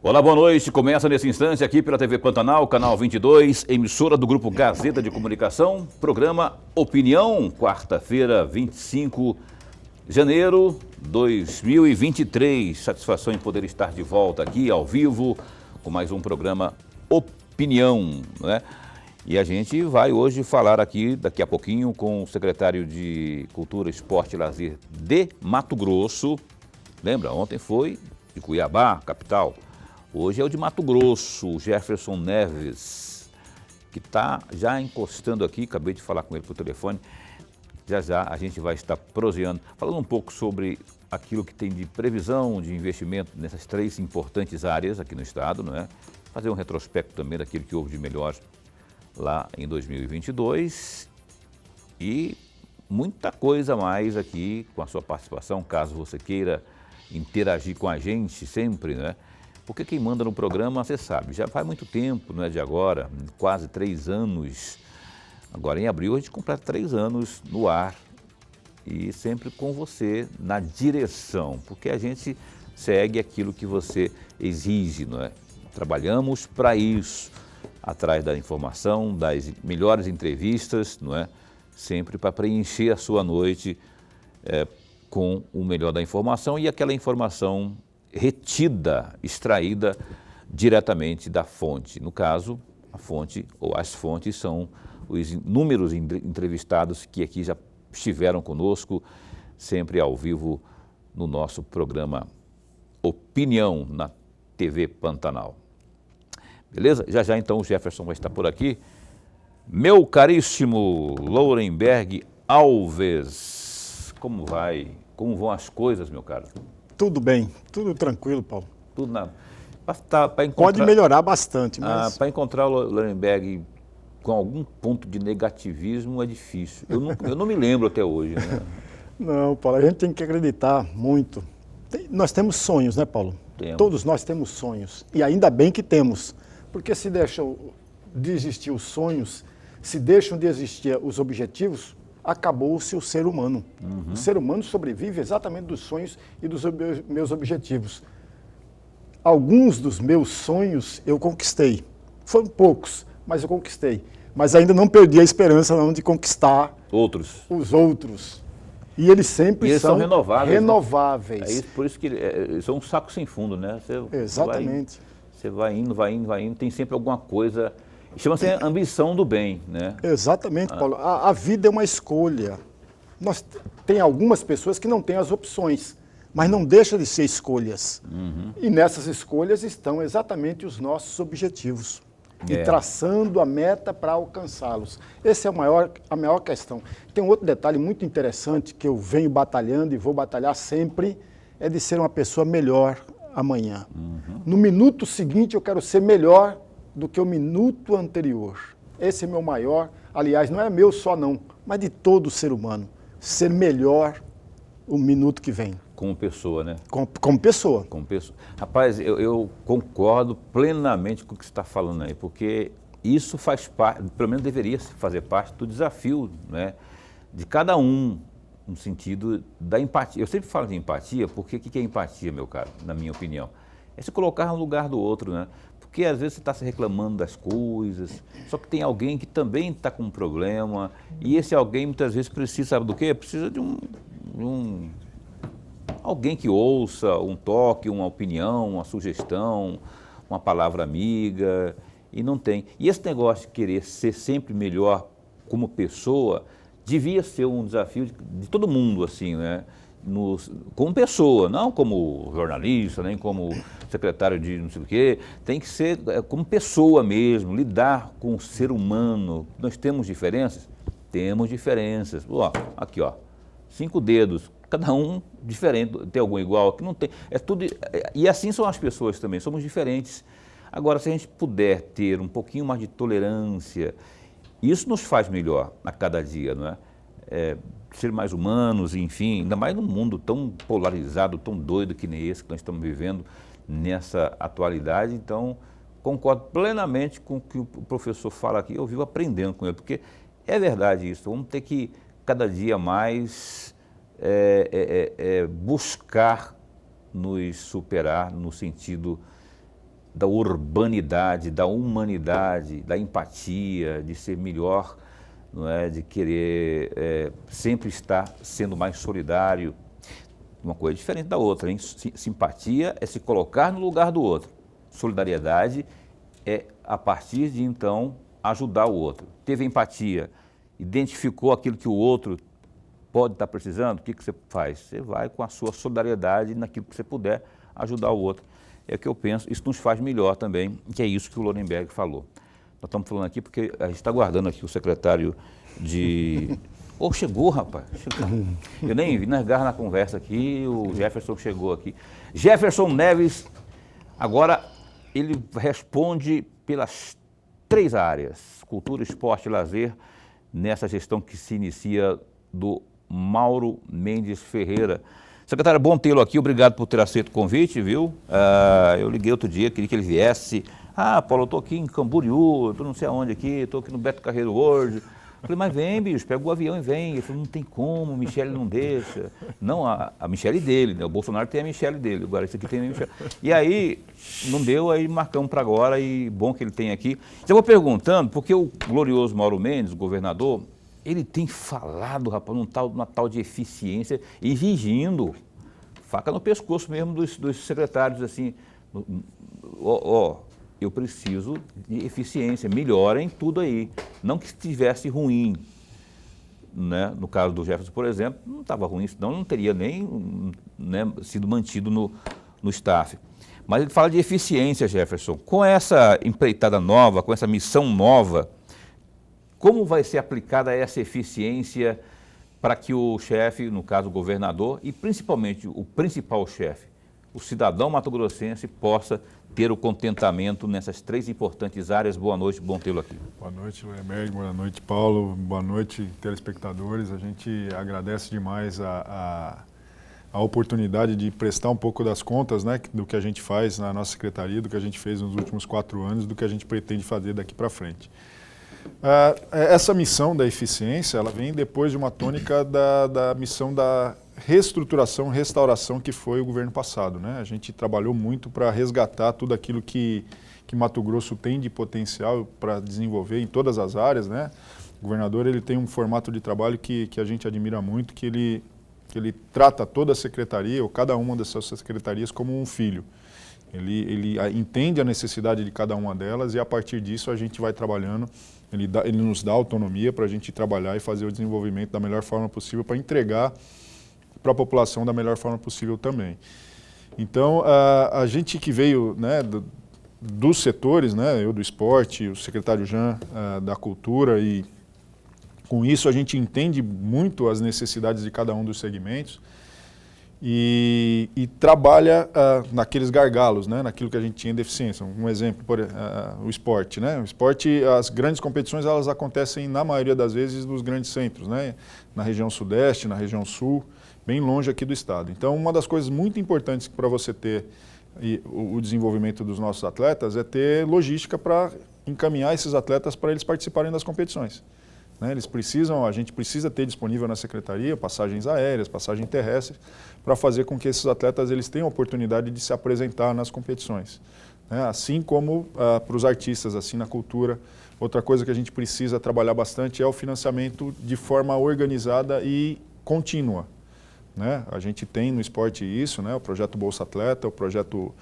Olá, boa noite. Começa nesse instante aqui pela TV Pantanal, canal 22, emissora do Grupo Gazeta de Comunicação, programa Opinião, quarta-feira, 25 de janeiro de 2023. Satisfação em poder estar de volta aqui, ao vivo, com mais um programa Opinião, né? E a gente vai hoje falar aqui, daqui a pouquinho, com o secretário de Cultura, Esporte e Lazer de Mato Grosso. Lembra? Ontem foi de Cuiabá, capital. Hoje é o de Mato Grosso, o Jefferson Neves, que está já encostando aqui, acabei de falar com ele por telefone. Já a gente vai estar proseando, falando um pouco sobre aquilo que tem de previsão de investimento nessas três importantes áreas aqui no estado, não é? Fazer um retrospecto também daquilo que houve de melhor lá em 2022 e muita coisa mais aqui com a sua participação, caso você queira interagir com a gente sempre, né? Porque quem manda no programa, você sabe, já faz muito tempo, não é de agora, quase 3 anos. Agora em abril a gente completa 3 anos no ar e sempre com você na direção, porque a gente segue aquilo que você exige, não é? Trabalhamos para isso, atrás da informação, das melhores entrevistas, não é? Sempre para preencher a sua noite com o melhor da informação e aquela informação retida, extraída diretamente da fonte. No caso, a fonte ou as fontes são os inúmeros entrevistados que aqui já estiveram conosco, sempre ao vivo no nosso programa Opinião na TV Pantanal. Beleza? Já então o Jefferson vai estar por aqui. Meu caríssimo Lourenberg Alves, como vai? Como vão as coisas, meu caro? Tudo bem, tudo tranquilo, Paulo. Tudo na... Pode melhorar bastante, mas... Para encontrar o Lourenberg com algum ponto de negativismo é difícil. Eu não me lembro até hoje, né? Não, Paulo, a gente tem que acreditar muito. Nós temos sonhos, né, Paulo? Temos. Todos nós temos sonhos. E ainda bem que temos. Porque se deixam de existir os sonhos, se deixam de existir os objetivos, acabou-se o ser humano. O ser humano sobrevive exatamente dos sonhos e dos meus objetivos. Alguns dos meus sonhos eu conquistei. Foram poucos, mas eu conquistei. Mas ainda não perdi a esperança não, de conquistar os outros. E eles sempre são renováveis. Né? Por isso que são um saco sem fundo, né? Exatamente. Você vai indo, tem sempre alguma coisa... Chama-se ambição do bem, né? Exatamente, Paulo. A vida é uma escolha. Tem algumas pessoas que não têm as opções, mas não deixam de ser escolhas. E nessas escolhas estão exatamente os nossos objetivos. E traçando a meta para alcançá-los. Essa é a maior questão. Tem um outro detalhe muito interessante que eu venho batalhando e vou batalhar sempre, é de ser uma pessoa melhor amanhã. No minuto seguinte eu quero ser melhor do que o minuto anterior. Esse é meu maior, aliás, não é meu só não, mas de todo ser humano. Ser melhor o minuto que vem. Como pessoa, né? Como pessoa. Como pessoa. Rapaz, eu concordo plenamente com o que você está falando aí, porque isso faz parte, pelo menos deveria fazer parte do desafio, né, de cada um, no sentido da empatia. Eu sempre falo de empatia, porque o que é empatia, meu caro, na minha opinião? É se colocar no lugar do outro, né? Porque às vezes você está se reclamando das coisas, só que tem alguém que também está com um problema, e esse alguém muitas vezes precisa, sabe do quê? Precisa de alguém que ouça um toque, uma opinião, uma sugestão, uma palavra amiga, e não tem. E esse negócio de querer ser sempre melhor como pessoa, devia ser um desafio de todo mundo, assim, né? Como pessoa, não como jornalista, nem como secretário de não sei o quê, tem que ser como pessoa mesmo, lidar com o ser humano. Nós temos diferenças? Temos diferenças. Ó, aqui, ó, 5 dedos, cada um diferente, tem algum igual? Aqui não tem, é tudo, e assim são as pessoas também, somos diferentes. Agora, se a gente puder ter um pouquinho mais de tolerância, isso nos faz melhor a cada dia, não é? Ser mais humanos, enfim, ainda mais num mundo tão polarizado, tão doido que nem esse que nós estamos vivendo nessa atualidade. Então, concordo plenamente com o que o professor fala aqui, eu vivo aprendendo com ele, porque é verdade isso, vamos ter que cada dia mais buscar nos superar no sentido da urbanidade, da humanidade, da empatia, de ser melhor, não é? De querer sempre estar sendo mais solidário. Uma coisa diferente da outra, hein? Simpatia é se colocar no lugar do outro. Solidariedade é, a partir de então, ajudar o outro. Teve empatia, identificou aquilo que o outro pode estar precisando, o que você faz? Você vai com a sua solidariedade naquilo que você puder ajudar o outro. É o que eu penso, isso nos faz melhor também, que é isso que o Lorenberg falou. Nós estamos falando aqui porque a gente está aguardando aqui o secretário de... chegou, rapaz. Chegou. Eu nem vi, nós agarramos na conversa aqui, o Jefferson chegou aqui. Jefferson Neves, agora ele responde pelas 3 áreas, cultura, esporte e lazer, nessa gestão que se inicia do Mauro Mendes Ferreira. Secretário, bom tê-lo aqui, obrigado por ter aceito o convite, viu? Eu liguei outro dia, queria que ele viesse. Paulo, eu estou aqui em Camboriú, estou não sei aonde aqui, estou aqui no Beto Carreiro hoje. Falei, mas vem, bicho, pega o avião e vem. Ele falou, não tem como, Michele não deixa. Não, a Michele dele, né? O Bolsonaro tem a Michele dele, agora esse aqui tem a Michele. E aí, não deu, aí marcamos para agora, e bom que ele tem aqui. Eu vou perguntando, porque o glorioso Mauro Mendes, o governador, ele tem falado, rapaz, numa tal de eficiência, exigindo, faca no pescoço mesmo dos secretários, assim, eu preciso de eficiência, melhorem tudo aí. Não que estivesse ruim, né? No caso do Jefferson, por exemplo, não estava ruim, senão não teria nem, né, sido mantido no staff. Mas ele fala de eficiência, Jefferson. Com essa empreitada nova, com essa missão nova, como vai ser aplicada essa eficiência para que o chefe, no caso o governador, e principalmente o principal chefe, o cidadão mato-grossense, possa ter o contentamento nessas 3 importantes áreas? Boa noite, bom tê-lo aqui. Boa noite, Lorenberg, boa noite, Paulo, boa noite, telespectadores. A gente agradece demais a oportunidade de prestar um pouco das contas, né, do que a gente faz na nossa secretaria, do que a gente fez nos últimos 4 anos, do que a gente pretende fazer daqui para frente. Essa missão da eficiência, ela vem depois de uma tônica da missão da reestruturação, restauração que foi o governo passado, né? A gente trabalhou muito para resgatar tudo aquilo que Mato Grosso tem de potencial para desenvolver em todas as áreas, né? O governador, ele tem um formato de trabalho que a gente admira muito, que ele trata toda a secretaria, ou cada uma dessas secretarias, como um filho. Ele entende a necessidade de cada uma delas e, a partir disso, a gente vai trabalhando. Ele nos dá autonomia para a gente trabalhar e fazer o desenvolvimento da melhor forma possível, para entregar para a população da melhor forma possível também. Então, a gente que veio, né, dos setores, né, eu do esporte, o secretário Jean da cultura, e com isso a gente entende muito as necessidades de cada um dos segmentos e trabalha naqueles gargalos, né, naquilo que a gente tinha de deficiência. Um exemplo, o esporte, né? O esporte, as grandes competições, elas acontecem na maioria das vezes nos grandes centros, né? Na região sudeste, na região sul, bem longe aqui do estado. Então, uma das coisas muito importantes para você ter o desenvolvimento dos nossos atletas é ter logística para encaminhar esses atletas para eles participarem das competições. Né? A gente precisa ter disponível na secretaria passagens aéreas, passagem terrestre, para fazer com que esses atletas eles tenham a oportunidade de se apresentar nas competições. Né? Assim como para os artistas, assim na cultura. Outra coisa que a gente precisa trabalhar bastante é o financiamento de forma organizada e contínua. Né? A gente tem no esporte isso, né? O projeto Bolsa Atleta, o projeto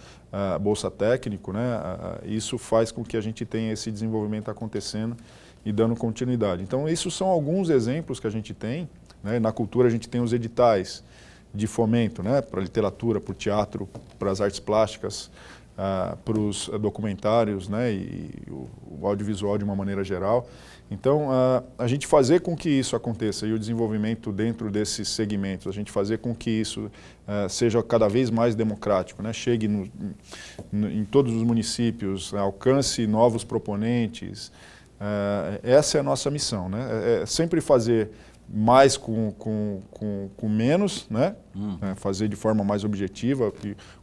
Bolsa Técnico, né? Isso faz com que a gente tenha esse desenvolvimento acontecendo e dando continuidade. Então, isso são alguns exemplos que a gente tem. Né? Na cultura, a gente tem os editais de fomento, né? Para a literatura, para o teatro, para as artes plásticas, para os documentários, né? E o audiovisual de uma maneira geral. Então, a gente fazer com que isso aconteça e o desenvolvimento dentro desses segmentos, a gente fazer com que isso seja cada vez mais democrático, né? Chegue em todos os municípios, alcance novos proponentes. Essa é a nossa missão, né? É sempre fazer mais com menos, né? Fazer de forma mais objetiva,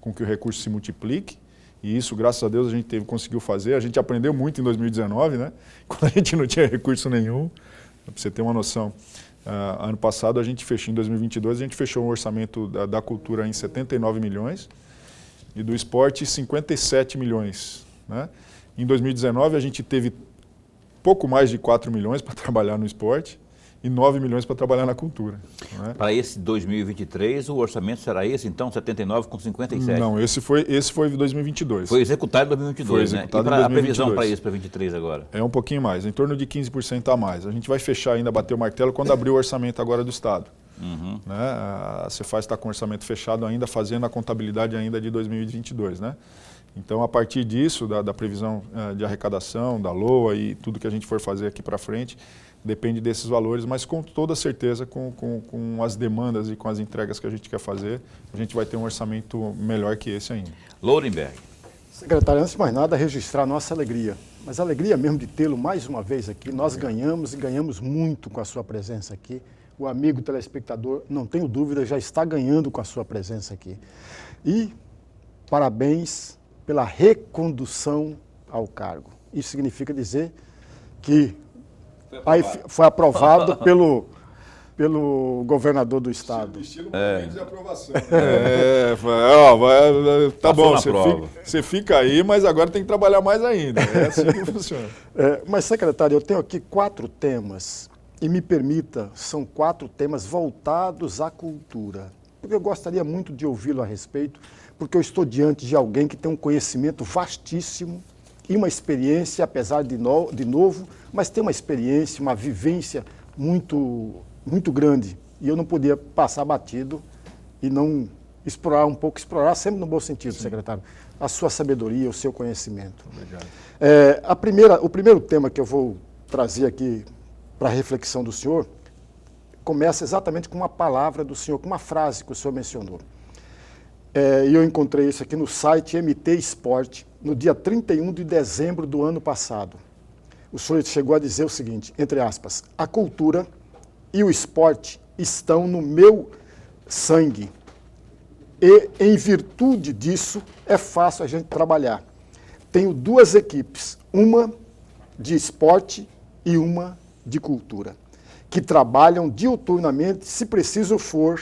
com que o recurso se multiplique. E isso, graças a Deus, a gente conseguiu fazer. A gente aprendeu muito em 2019, né? Quando a gente não tinha recurso nenhum. Para você ter uma noção, ano passado, a gente fechou, em 2022, a gente fechou um orçamento da cultura em 79 milhões e do esporte 57 milhões. né? Em 2019, a gente teve pouco mais de 4 milhões para trabalhar no esporte e 9 milhões para trabalhar na cultura. Né? Para esse 2023, o orçamento será esse, então, 79,57? Não, esse foi 2022. Foi executado em 2022, foi né? executado E para a 2022. previsão para isso, para 2023 agora? É um pouquinho mais, em torno de 15% a mais. A gente vai fechar ainda, bater o martelo, quando abrir o orçamento agora do Estado. Uhum. Né? A Cefaz está com o orçamento fechado ainda, fazendo a contabilidade ainda de 2022. Né? Então, a partir disso, da previsão de arrecadação, da LOA e tudo que a gente for fazer aqui para frente, depende desses valores, mas com toda certeza, com as demandas e com as entregas que a gente quer fazer, a gente vai ter um orçamento melhor que esse ainda. Lourenberg. Secretário, antes de mais nada, registrar a nossa alegria. Mas a alegria mesmo de tê-lo mais uma vez aqui. Nós ganhamos e ganhamos muito com a sua presença aqui. O amigo telespectador, não tenho dúvida, já está ganhando com a sua presença aqui. E parabéns pela recondução ao cargo. Isso significa dizer que aí foi aprovado pelo governador do estado. Estilo de aprovação. Tá Passou bom, na prova. você fica aí, mas agora tem que trabalhar mais ainda. É assim que funciona. Mas, secretário, eu tenho aqui 4 temas, e me permita, são 4 temas voltados à cultura. Porque eu gostaria muito de ouvi-lo a respeito, porque eu estou diante de alguém que tem um conhecimento vastíssimo e uma experiência, apesar de novo, mas tem uma experiência, uma vivência muito grande. E eu não podia passar batido e não explorar sempre no bom sentido, sim, secretário, a sua sabedoria, o seu conhecimento. Obrigado. O primeiro tema que eu vou trazer aqui para a reflexão do senhor começa exatamente com uma palavra do senhor, com uma frase que o senhor mencionou. E eu encontrei isso aqui no site MT Esporte, no dia 31 de dezembro do ano passado. O senhor chegou a dizer o seguinte, entre aspas, a cultura e o esporte estão no meu sangue. E, em virtude disso, é fácil a gente trabalhar. Tenho 2 equipes, uma de esporte e uma de cultura, que trabalham diuturnamente, se preciso for,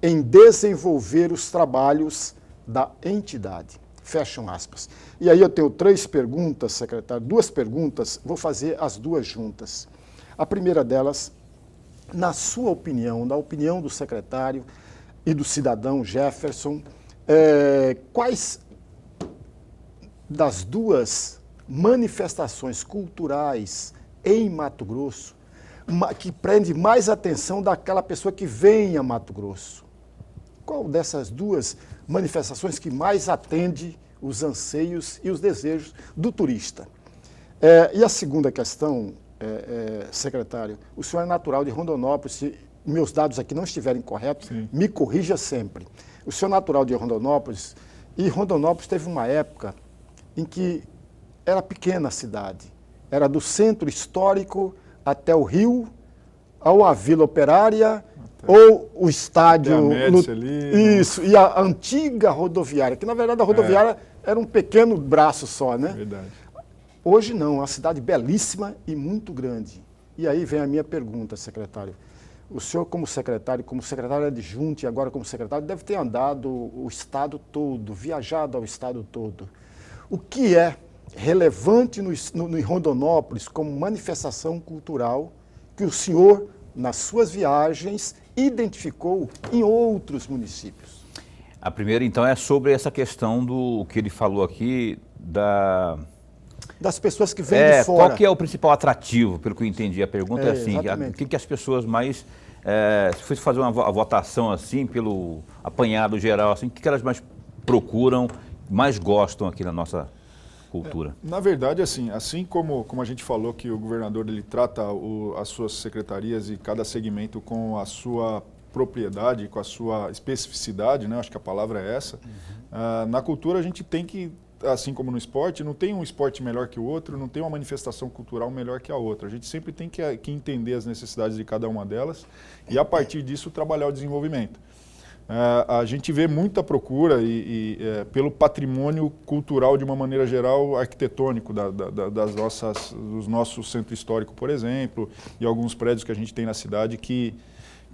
em desenvolver os trabalhos da entidade. Fecham aspas. E aí eu tenho 3 perguntas, secretário, 2 perguntas, vou fazer as 2 juntas. A primeira delas, na sua opinião, na opinião do secretário e do cidadão Jefferson, quais das 2 manifestações culturais em Mato Grosso que prende mais atenção daquela pessoa que vem a Mato Grosso? Qual dessas 2 manifestações que mais atende os anseios e os desejos do turista? E a segunda questão, secretário, o senhor é natural de Rondonópolis, se meus dados aqui não estiverem corretos, sim, me corrija sempre. O senhor é natural de Rondonópolis, e Rondonópolis teve uma época em que era pequena a cidade, era do centro histórico até o rio, ou a Vila Operária, ou o estádio... Isso, e a antiga rodoviária, que na verdade a rodoviária era um pequeno braço só, né? Verdade. Hoje não, é uma cidade belíssima e muito grande. E aí vem a minha pergunta, secretário. O senhor, como secretário adjunto e agora como secretário, deve ter andado o estado todo, viajado ao estado todo. O que é relevante em Rondonópolis como manifestação cultural que o senhor, nas suas viagens, identificou em outros municípios? A primeira, então, é sobre essa questão do que ele falou aqui, das pessoas que vêm de fora. Qual que é o principal atrativo, pelo que eu entendi? A pergunta é assim, o que as pessoas mais, se fosse fazer uma votação assim, pelo apanhado geral, assim, o que elas mais procuram, mais gostam aqui na nossa cultura? Na verdade, assim como a gente falou que o governador ele trata as suas secretarias e cada segmento com a sua propriedade, com a sua especificidade, né? Acho que a palavra é essa. Na cultura a gente tem que, assim como no esporte, não tem um esporte melhor que o outro, não tem uma manifestação cultural melhor que a outra. A gente sempre tem que entender as necessidades de cada uma delas e, a partir disso, trabalhar o desenvolvimento. A gente vê muita procura pelo patrimônio cultural, de uma maneira geral, arquitetônico dos nossos centro histórico, por exemplo, e alguns prédios que a gente tem na cidade que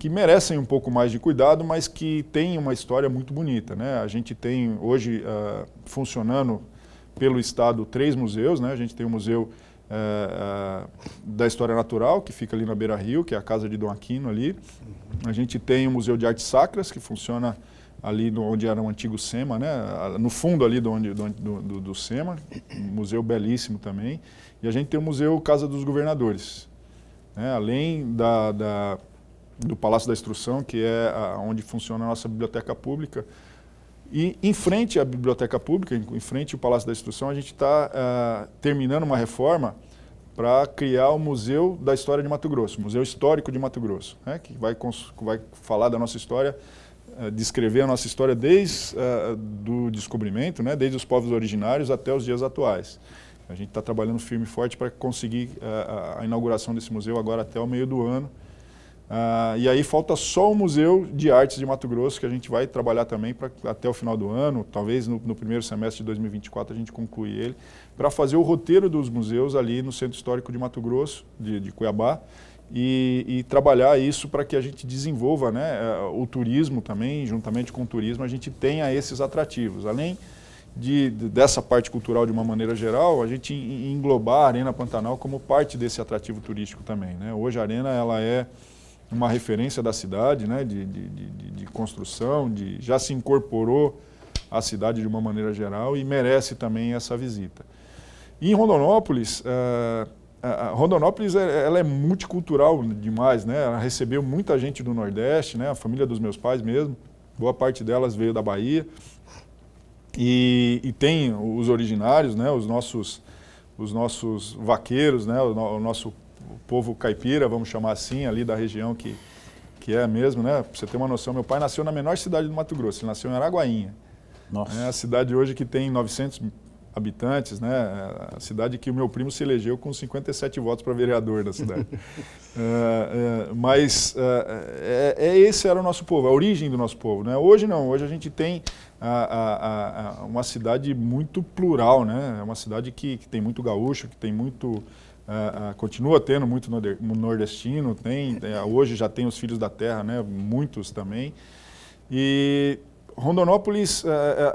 merecem um pouco mais de cuidado, mas que têm uma história muito bonita, né? A gente tem hoje funcionando pelo Estado 3 museus, né? A gente tem o Museu da História Natural, que fica ali na Beira Rio, que é a casa de Dom Aquino ali. A gente tem o Museu de Artes Sacras, que funciona ali onde era o antigo SEMA, né? No fundo ali do SEMA, um museu belíssimo também. E a gente tem o Museu Casa dos Governadores, né? Além do Palácio da Instrução, que é onde funciona a nossa biblioteca pública. E em frente à biblioteca pública, em frente ao Palácio da Instrução, a gente está terminando uma reforma para criar o Museu da História de Mato Grosso, o Museu Histórico de Mato Grosso, né? Que vai falar da nossa história, descrever a nossa história desde do descobrimento, né? Desde os povos originários até os dias atuais. A gente está trabalhando firme e forte para conseguir a inauguração desse museu agora até o meio do ano. E aí falta só o Museu de Artes de Mato Grosso, que a gente vai trabalhar também até o final do ano, talvez no primeiro semestre de 2024 a gente conclui ele, para fazer o roteiro dos museus ali no Centro Histórico de Mato Grosso, de Cuiabá, e trabalhar isso para que a gente desenvolva, né, o turismo também, juntamente com o turismo, a gente tenha esses atrativos. Além dessa parte cultural de uma maneira geral, a gente englobar a Arena Pantanal como parte desse atrativo turístico também, né? Hoje a Arena ela é uma referência da cidade, né, de construção, já se incorporou à cidade de uma maneira geral e merece também essa visita. E em Rondonópolis, Rondonópolis ela é multicultural demais, né? Ela recebeu muita gente do Nordeste, né? A família dos meus pais mesmo, boa parte delas veio da Bahia. E tem os originários, né? Os nossos vaqueiros, né? O nosso povo caipira, vamos chamar assim, ali da região que é mesmo, né? Pra você ter uma noção, meu pai nasceu na menor cidade do Mato Grosso, ele nasceu em Araguainha. Nossa. É a cidade hoje que tem 900 habitantes, né? A cidade que o meu primo se elegeu com 57 votos para vereador da cidade. Mas esse era o nosso povo, a origem do nosso povo, né? Hoje não, hoje a gente tem uma cidade muito plural, né? É uma cidade que tem muito gaúcho, que tem muito... continua tendo muito nordestino, hoje já tem os Filhos da Terra, né? Muitos também. E Rondonópolis,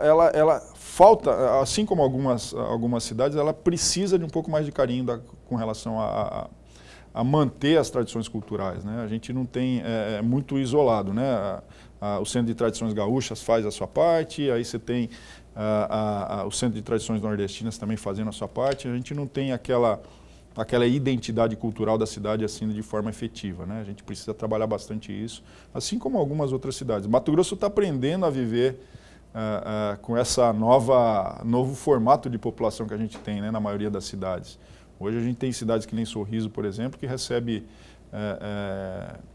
ela falta, assim como algumas cidades, ela precisa de um pouco mais de carinho com relação a manter as tradições culturais, né? A gente não tem, muito isolado, né? O Centro de Tradições Gaúchas faz a sua parte, aí você tem o Centro de Tradições Nordestinas também fazendo a sua parte, a gente não tem aquela identidade cultural da cidade assim de forma efetiva, né? A gente precisa trabalhar bastante isso, assim como algumas outras cidades. Mato Grosso está aprendendo a viver com essa novo formato de população que a gente tem, né, na maioria das cidades. Hoje a gente tem cidades que nem Sorriso, por exemplo, que recebe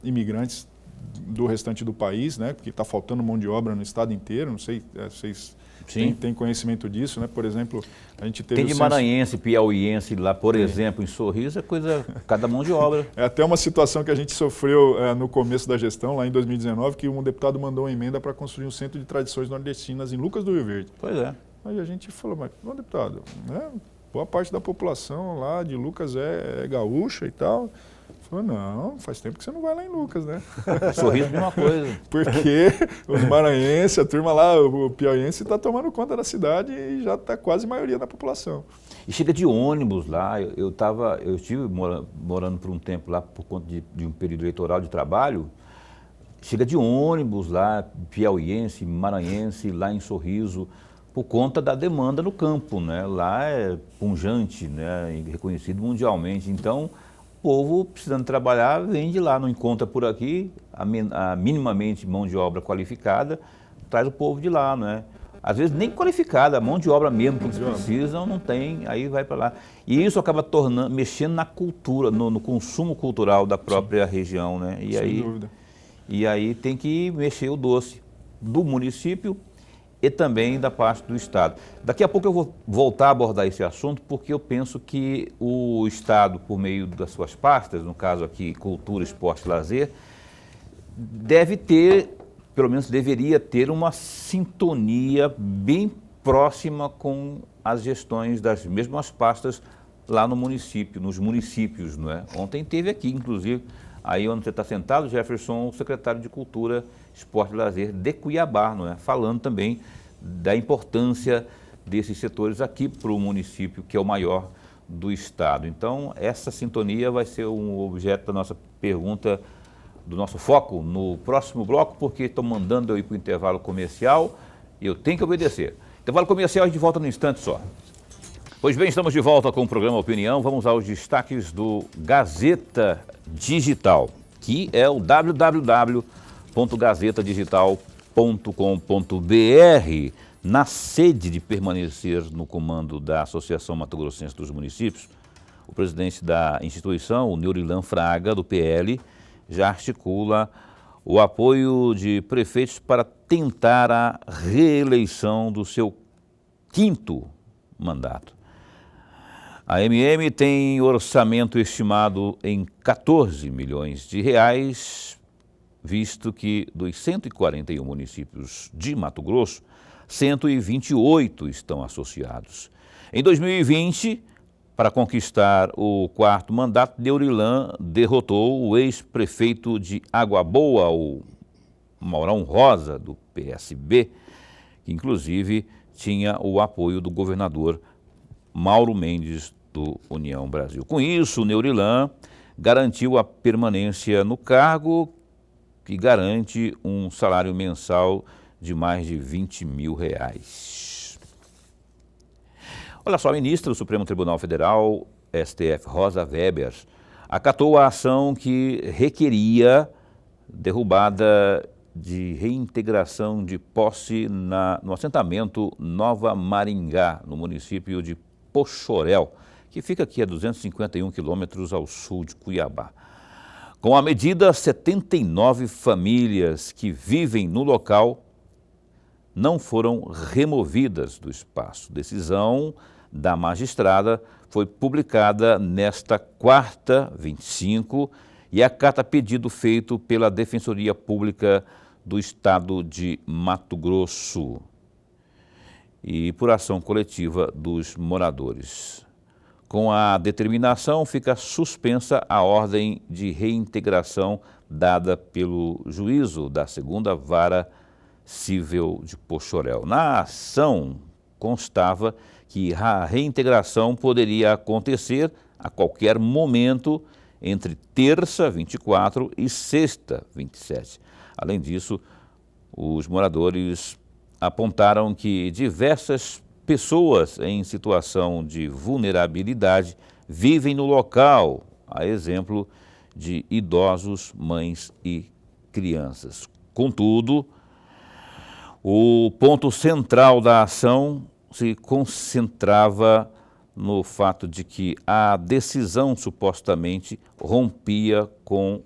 imigrantes do restante do país, né? Porque está faltando mão de obra no estado inteiro, não sei, vocês têm conhecimento disso, né? Por exemplo, a gente teve... Tem de maranhense, piauiense lá, por exemplo, em Sorriso, é coisa, cada mão de obra. É até uma situação que a gente sofreu no começo da gestão, lá em 2019, que um deputado mandou uma emenda para construir um centro de tradições nordestinas em Lucas do Rio Verde. Pois é. Aí a gente falou, mas, deputado, né? Boa parte da população lá de Lucas é gaúcha e tal. Falou, não, faz tempo que você não vai lá em Lucas, né? Sorriso de uma coisa. Porque os maranhenses, a turma lá, o piauiense está tomando conta da cidade e já está quase a maioria da população. E chega de ônibus lá, eu estive morando por um tempo lá por conta de um período eleitoral de trabalho, chega de ônibus lá, piauiense, maranhense, lá em Sorriso, por conta da demanda no campo, né? Lá é pungente, né? Reconhecido mundialmente, então... O povo precisando trabalhar, vem de lá, não encontra por aqui a minimamente mão de obra qualificada, traz o povo de lá, não é? Às vezes nem qualificada, a mão de obra mesmo que eles precisam, não tem, aí vai para lá. E isso acaba mexendo na cultura, no consumo cultural da própria região, né? Sem dúvida. E aí tem que mexer o doce do município e também da parte do Estado. Daqui a pouco eu vou voltar a abordar esse assunto, porque eu penso que o Estado, por meio das suas pastas, no caso aqui Cultura, Esporte e Lazer, deve ter, pelo menos deveria ter, uma sintonia bem próxima com as gestões das mesmas pastas lá no município, nos municípios, não é? Ontem teve aqui, inclusive, aí onde você está sentado, Jefferson, o secretário de Cultura, Esporte e Lazer de Cuiabá, não é? Falando também da importância desses setores aqui para o município, que é o maior do estado. Então, essa sintonia vai ser um objeto da nossa pergunta, do nosso foco no próximo bloco, porque estão mandando eu ir para o intervalo comercial e eu tenho que obedecer. Intervalo comercial, a gente volta no instante só. Pois bem, estamos de volta com o programa Opinião. Vamos aos destaques do Gazeta Digital, que é o www.gazetadigital.com.br. Na sede de permanecer no comando da Associação Mato Grossense dos Municípios, o presidente da instituição, o Neurilan Fraga, do PL, já articula o apoio de prefeitos para tentar a reeleição do seu 5º mandato. A MM tem orçamento estimado em 14 milhões de reais, visto que dos 141 municípios de Mato Grosso, 128 estão associados. Em 2020, para conquistar o 4º mandato, Neurilan derrotou o ex-prefeito de Água Boa, o Maurão Rosa, do PSB, que inclusive tinha o apoio do governador Mauro Mendes, do União Brasil. Com isso, o Neurilan garantiu a permanência no cargo, que garante um salário mensal de mais de 20 mil reais. Olha só, a ministra do Supremo Tribunal Federal, STF, Rosa Weber, acatou a ação que requeria derrubada de reintegração de posse no assentamento Nova Maringá, no município de Poxoréu, que fica aqui a 251 quilômetros ao sul de Cuiabá. Com a medida, 79 famílias que vivem no local não foram removidas do espaço. Decisão da magistrada foi publicada nesta quarta, 25, e acata pedido feito pela Defensoria Pública do Estado de Mato Grosso e por ação coletiva dos moradores. Com a determinação, fica suspensa a ordem de reintegração dada pelo juízo da 2ª Vara Civil de Poxoréu. Na ação, constava que a reintegração poderia acontecer a qualquer momento entre terça, 24, e sexta, 27. Além disso, os moradores apontaram que diversas pessoas em situação de vulnerabilidade vivem no local, a exemplo de idosos, mães e crianças. Contudo, o ponto central da ação se concentrava no fato de que a decisão supostamente rompia com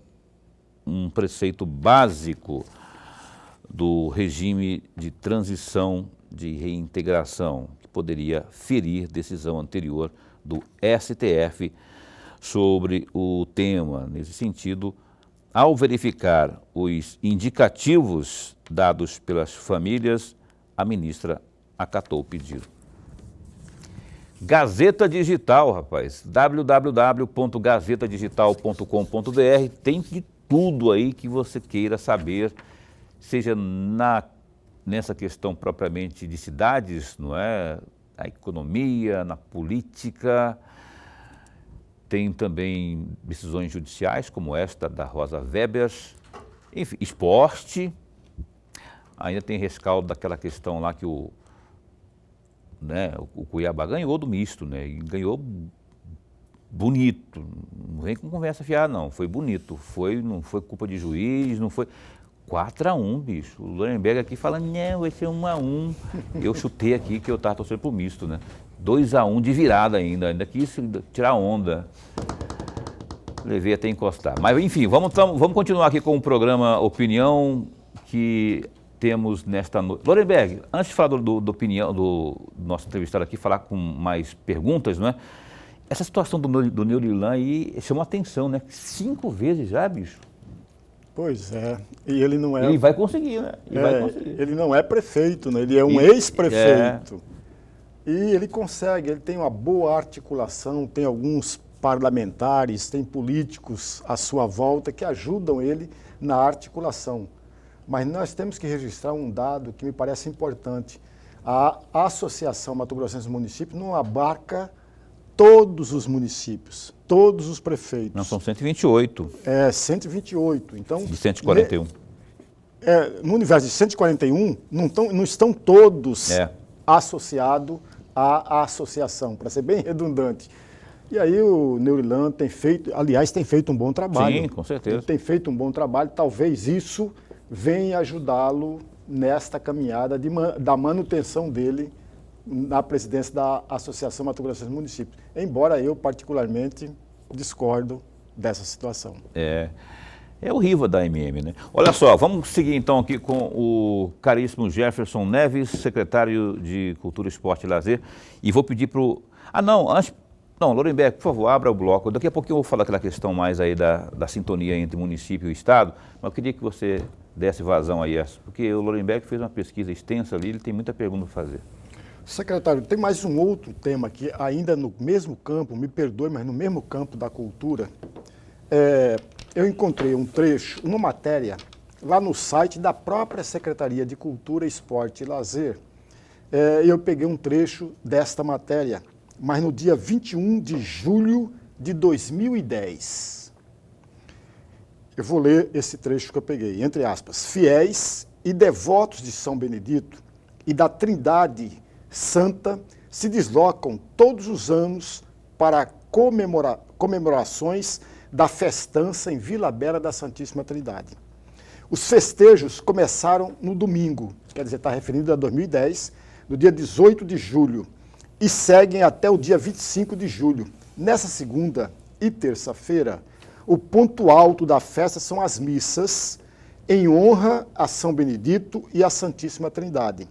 um preceito básico do regime de transição de reintegração, que poderia ferir decisão anterior do STF sobre o tema. Nesse sentido, ao verificar os indicativos dados pelas famílias, a ministra acatou o pedido. Gazeta Digital, rapaz, www.gazetadigital.com.br, tem de tudo aí que você queira saber, seja nessa questão propriamente de cidades, não é? Na economia, na política, tem também decisões judiciais, como esta da Rosa Weber, enfim, esporte, ainda tem rescaldo daquela questão lá que o Cuiabá ganhou do misto, né? E ganhou bonito, não vem com conversa fiada não, foi bonito, não foi culpa de juiz, não foi... 4-1, bicho. O Lorenberg aqui fala, não, vai ser 1-1. Eu chutei aqui que eu estava torcendo pro misto, né? 2-1 de virada ainda quis tirar onda. Levei até encostar. Mas enfim, vamos continuar aqui com o programa Opinião que temos nesta noite. Lorenberg, antes de falar do opinião, do nosso entrevistado aqui, falar com mais perguntas, não é? Essa situação do Neurilan aí chamou atenção, né? 5 vezes já, bicho. Pois é, e ele não é... Ele vai conseguir, né? Ele não é prefeito, né? Ele é um ex-prefeito. E ele consegue, ele tem uma boa articulação, tem alguns parlamentares, tem políticos à sua volta que ajudam ele na articulação. Mas nós temos que registrar um dado que me parece importante. A Associação Mato Grossense dos Municípios não abarca todos os municípios, todos os prefeitos. Não, são 128. 128. Então, de 141. No universo de 141, não estão todos associados à associação, para ser bem redundante. E aí o Neurilan tem feito um bom trabalho. Sim, com certeza. Ele tem feito um bom trabalho, talvez isso venha ajudá-lo nesta caminhada da manutenção dele na presidência da Associação Mato Grossense dos Municípios. Embora eu, particularmente, discordo dessa situação. É o Riva da MM, né? Olha só, vamos seguir então aqui com o caríssimo Jefferson Neves, secretário de Cultura, Esporte e Lazer. E vou pedir para o... Lorenberg, por favor, abra o bloco. Daqui a pouquinho eu vou falar aquela questão mais aí da sintonia entre município e Estado, mas eu queria que você desse vazão aí, porque o Lorenberg fez uma pesquisa extensa ali, ele tem muita pergunta para fazer. Secretário, tem mais um outro tema aqui, ainda no mesmo campo, me perdoe, mas no mesmo campo da cultura. Eu encontrei um trecho, uma matéria, lá no site da própria Secretaria de Cultura, Esporte e Lazer. Eu peguei um trecho desta matéria, mas no dia 21 de julho de 2010. Eu vou ler esse trecho que eu peguei, entre aspas. Fiéis e devotos de São Benedito e da Trindade Santa se deslocam todos os anos para comemorações da festança em Vila Bela da Santíssima Trindade. Os festejos começaram no domingo, quer dizer, está referindo a 2010, no dia 18 de julho, e seguem até o dia 25 de julho. Nessa segunda e terça-feira, o ponto alto da festa são as missas em honra a São Benedito e a Santíssima Trindade,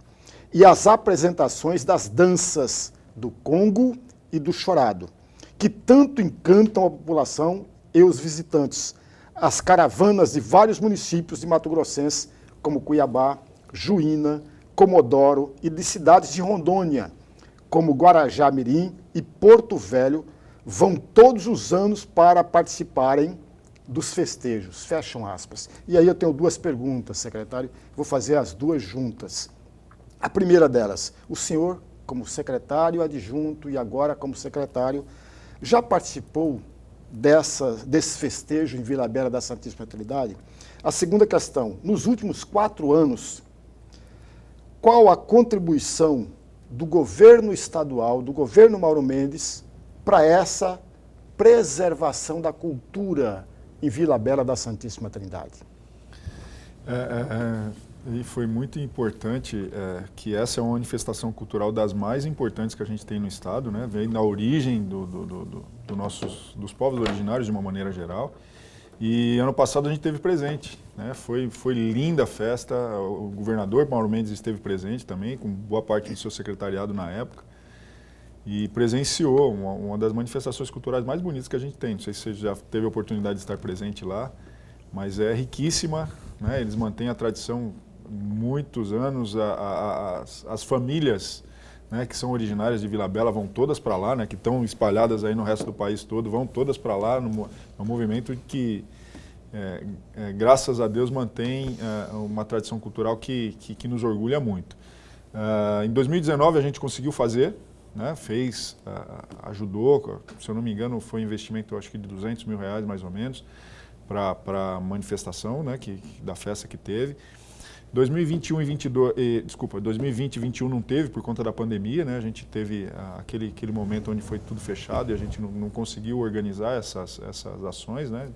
e as apresentações das danças do Congo e do Chorado, que tanto encantam a população e os visitantes. As caravanas de vários municípios de Mato Grossense, como Cuiabá, Juína, Comodoro e de cidades de Rondônia, como Guarajá-Mirim e Porto Velho, vão todos os anos para participarem dos festejos, fecham aspas. E aí eu tenho duas perguntas, secretário, vou fazer as duas juntas. A primeira delas, o senhor, como secretário adjunto e agora como secretário, já participou desse festejo em Vila Bela da Santíssima Trindade? A segunda questão, nos últimos 4 anos, qual a contribuição do governo estadual, do governo Mauro Mendes, para essa preservação da cultura em Vila Bela da Santíssima Trindade? E foi muito importante que essa é uma manifestação cultural das mais importantes que a gente tem no Estado, né? Vem da origem dos povos originários de uma maneira geral. E ano passado a gente esteve presente, né? Foi linda a festa, o governador Mauro Mendes esteve presente também, com boa parte do seu secretariado na época. E presenciou uma das manifestações culturais mais bonitas que a gente tem. Não sei se você já teve a oportunidade de estar presente lá, mas é riquíssima, né? Eles mantêm a tradição muitos anos. As famílias, né, que são originárias de Vila Bela vão todas para lá, né, que estão espalhadas aí no resto do país todo, vão todas para lá, no movimento que, graças a Deus, mantém uma tradição cultural que nos orgulha muito. Em 2019 a gente conseguiu fazer, né, ajudou, se eu não me engano, foi um investimento, acho que de R$200 mil mais ou menos, para a manifestação, né, da festa que teve. 2020 e 2021 não teve por conta da pandemia, né? A gente teve aquele momento onde foi tudo fechado e a gente não conseguiu organizar essas ações, né?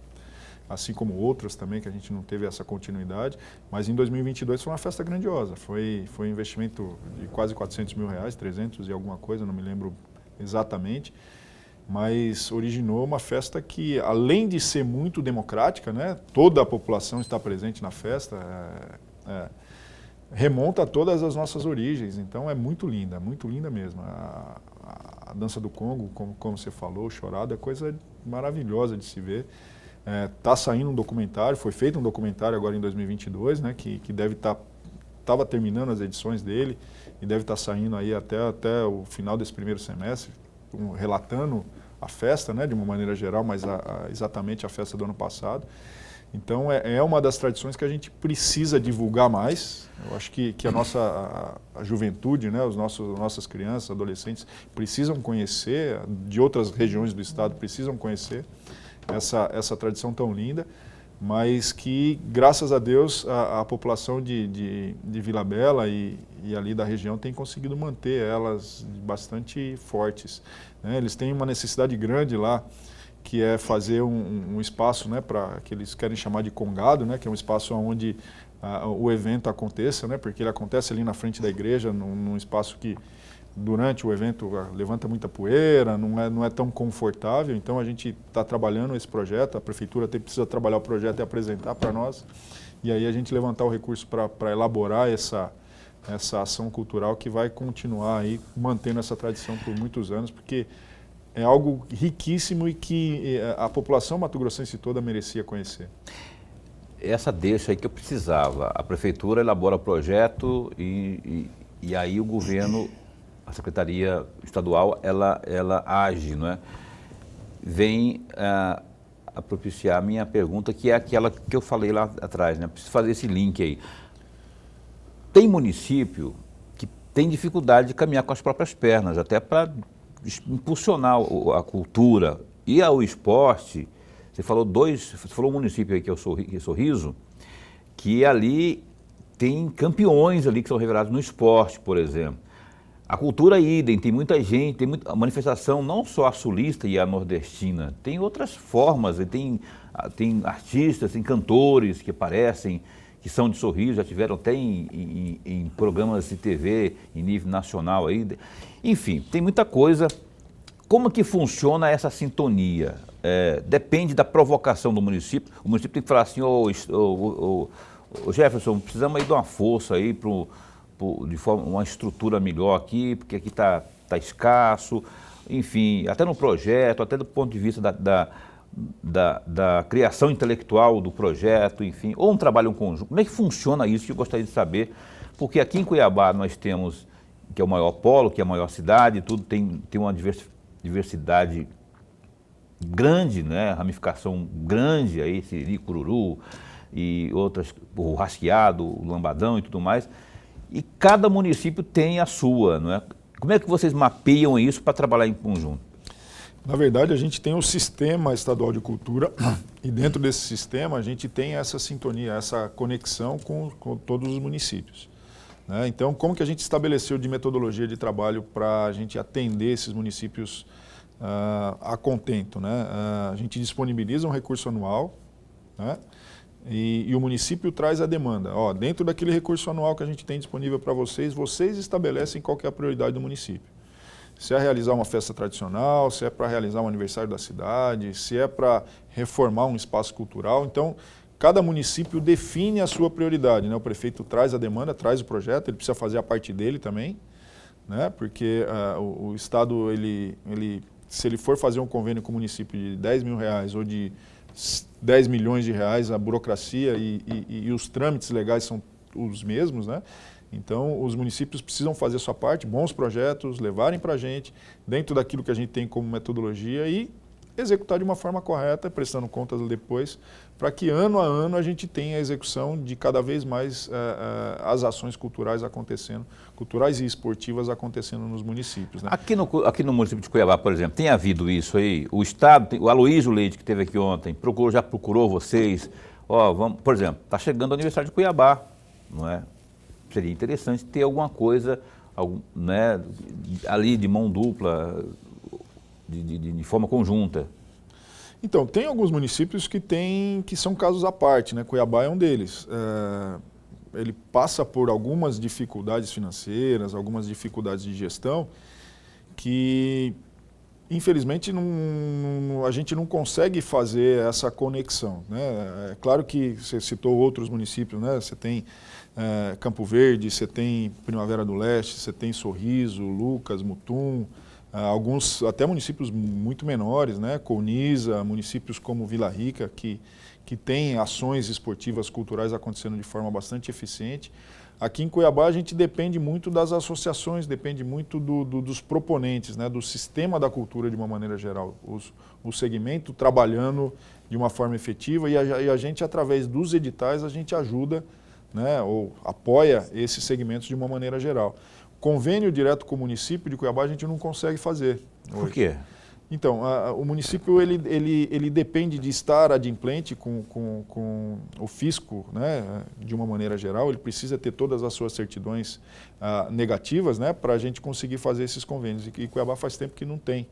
Assim como outras também que a gente não teve essa continuidade. Mas em 2022 foi uma festa grandiosa, foi um investimento de quase R$400 mil, 300 e alguma coisa, não me lembro exatamente. Mas originou uma festa que, além de ser muito democrática, né? Toda a população está presente na festa. Remonta a todas as nossas origens, então é muito linda mesmo. A dança do Congo, como você falou, o Chorado, é coisa maravilhosa de se ver. Está saindo um documentário, foi feito um documentário agora em 2022, né, que deve estava terminando as edições dele e deve estar saindo aí até o final desse primeiro semestre, relatando a festa, né, de uma maneira geral, mas exatamente a festa do ano passado. Então, é uma das tradições que a gente precisa divulgar mais. Eu acho que a juventude, né, nossas crianças, adolescentes, precisam conhecer, de outras regiões do estado precisam conhecer essa tradição tão linda, mas que, graças a Deus, a população de Vila Bela e ali da região tem conseguido manter elas bastante fortes, né? Eles têm uma necessidade grande lá, que é fazer um espaço, né, para que eles querem chamar de congado, né, que é um espaço onde o evento aconteça, né, porque ele acontece ali na frente da igreja, num espaço que durante o evento levanta muita poeira, não é tão confortável. Então a gente está trabalhando esse projeto, a prefeitura precisa trabalhar o projeto e apresentar para nós, e aí a gente levantar o recurso para elaborar essa ação cultural que vai continuar aí mantendo essa tradição por muitos anos, porque é algo riquíssimo e que a população mato-grossense toda merecia conhecer. Essa deixa aí que eu precisava. A prefeitura elabora o projeto e aí o governo, a Secretaria Estadual, ela age, não é? Vem a propiciar a minha pergunta, que é aquela que eu falei lá atrás, né? Preciso fazer esse link aí. Tem município que tem dificuldade de caminhar com as próprias pernas, até para impulsionar a cultura e o esporte. Você falou um município aí que é o Sorriso, que ali tem campeões ali que são revelados no esporte, por exemplo. A cultura idem, tem muita gente, tem muita manifestação, não só a sulista e a nordestina, tem outras formas, tem artistas, tem cantores que aparecem, que são de Sorriso, já tiveram até em programas de TV em nível nacional aí. Enfim, tem muita coisa. Como que funciona essa sintonia? Depende da provocação do município. O município tem que falar assim, ô Jefferson, precisamos aí de uma força aí de forma, uma estrutura melhor aqui, porque aqui está escasso, enfim, até no projeto, até do ponto de vista da criação intelectual do projeto, enfim, ou um trabalho em conjunto. Como é que funciona isso que eu gostaria de saber? Porque aqui em Cuiabá nós temos, que é o maior polo, que é a maior cidade, tudo tem uma diversidade grande, né? Ramificação grande, aí, Siri, Cururu e outras, o Rasqueado, o Lambadão e tudo mais. E cada município tem a sua, não é? Como é que vocês mapeiam isso para trabalhar em conjunto? Na verdade, a gente tem o Sistema Estadual de Cultura e dentro desse sistema a gente tem essa sintonia, essa conexão com todos os municípios, né? Então, como que a gente estabeleceu de metodologia de trabalho para a gente atender esses municípios a contento, né? A gente disponibiliza um recurso anual, né? E o município traz a demanda. Dentro daquele recurso anual que a gente tem disponível para vocês estabelecem qual que é a prioridade do município. Se é realizar uma festa tradicional, se é para realizar um aniversário da cidade, se é para reformar um espaço cultural. Então, cada município define a sua prioridade, né? O prefeito traz a demanda, traz o projeto, ele precisa fazer a parte dele também, né? Porque o Estado, se ele for fazer um convênio com o município de R$10 mil ou de 10 milhões de reais, a burocracia e os trâmites legais são os mesmos, né? Então, os municípios precisam fazer a sua parte, bons projetos, levarem para a gente, dentro daquilo que a gente tem como metodologia e executar de uma forma correta, prestando contas depois, para que ano a ano a gente tenha a execução de cada vez mais as ações culturais acontecendo, culturais e esportivas acontecendo nos municípios, né? Aqui no município de Cuiabá, por exemplo, tem havido isso aí? O Estado, o Aloysio Leite, que esteve aqui ontem, já procurou vocês? Por exemplo, está chegando o aniversário de Cuiabá, não é? Seria interessante ter alguma coisa, né, ali de mão dupla, de forma conjunta. Então, tem alguns municípios que são casos à parte, né? Cuiabá é um deles. Ele passa por algumas dificuldades financeiras, algumas dificuldades de gestão, que infelizmente a gente não consegue fazer essa conexão, né? É claro que você citou outros municípios, né? Você tem Campo Verde, você tem Primavera do Leste, você tem Sorriso, Lucas, Mutum, alguns até municípios muito menores, né? Colniza, municípios como Vila Rica, que têm ações esportivas culturais acontecendo de forma bastante eficiente. Aqui em Cuiabá a gente depende muito das associações, depende muito dos proponentes, né, do sistema da cultura de uma maneira geral, o segmento trabalhando de uma forma efetiva e a gente, através dos editais, a gente ajuda, né, ou apoia esses segmentos de uma maneira geral. Convênio direto com o município de Cuiabá a gente não consegue fazer hoje. Por quê? Então, o município ele depende de estar adimplente com o fisco, né, de uma maneira geral, ele precisa ter todas as suas certidões negativas, né, para a gente conseguir fazer esses convênios. E Cuiabá faz tempo que não tem,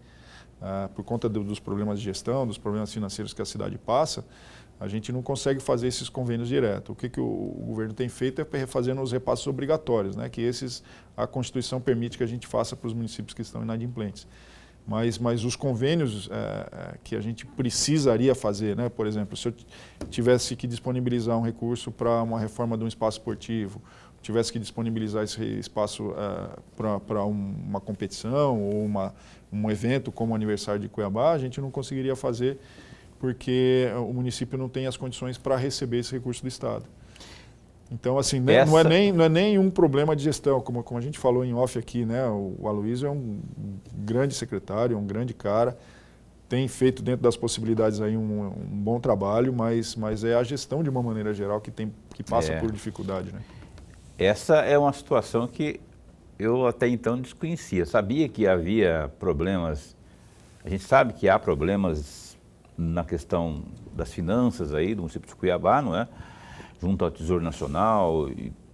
por conta dos problemas de gestão, dos problemas financeiros que a cidade passa, a gente não consegue fazer esses convênios direto. O que o governo tem feito é fazendo os repassos obrigatórios, né, que esses a Constituição permite que a gente faça para os municípios que estão inadimplentes. Mas os convênios que a gente precisaria fazer, né? Por exemplo, se eu tivesse que disponibilizar um recurso para uma reforma de um espaço esportivo, tivesse que disponibilizar esse espaço para uma competição ou um evento como o aniversário de Cuiabá, a gente não conseguiria fazer porque o município não tem as condições para receber esse recurso do Estado. Então, assim, não é nem um problema de gestão, como a gente falou em off aqui, né? O Aloysio é um grande secretário, um grande cara, tem feito dentro das possibilidades aí um bom trabalho, mas é a gestão de uma maneira geral que passa por dificuldade, né? Essa é uma situação que eu até então desconhecia. Sabia que havia problemas, a gente sabe que há problemas na questão das finanças aí do município de Cuiabá, não é? Junto ao Tesouro Nacional,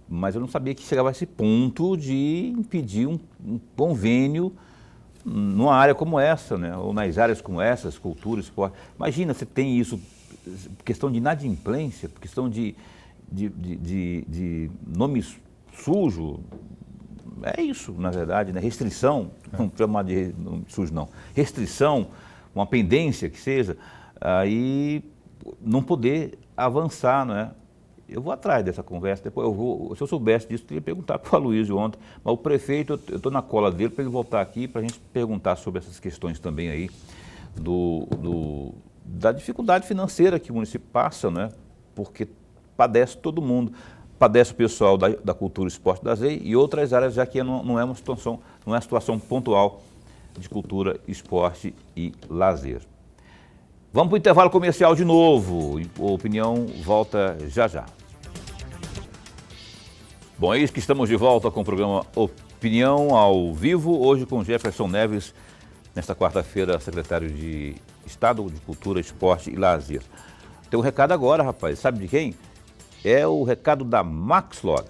mas eu não sabia que chegava a esse ponto de impedir um convênio numa área como essa, né? Ou nas áreas como essas, cultura, esporte. Imagina, você tem isso, questão de inadimplência, questão de nome sujo, é isso, na verdade, né? Restrição, não chamar de nome sujo não, restrição, uma pendência que seja, aí não poder avançar, não é? Eu vou atrás dessa conversa, depois se eu soubesse disso, eu teria perguntado para o Aloysio ontem, mas o prefeito, eu estou na cola dele para ele voltar aqui para a gente perguntar sobre essas questões também aí, da dificuldade financeira que o município passa, né? Porque padece todo mundo, padece o pessoal da cultura, esporte e lazer e outras áreas, já que não é uma situação pontual de cultura, esporte e lazer. Vamos para o intervalo comercial de novo. A Opinião volta já já. Bom, é isso que estamos de volta com o programa Opinião ao vivo, hoje com Jefferson Neves, nesta quarta-feira, secretário de Estado de Cultura, Esporte e Lazer. Tem um recado agora, rapaz, sabe de quem? É o recado da Maxlog.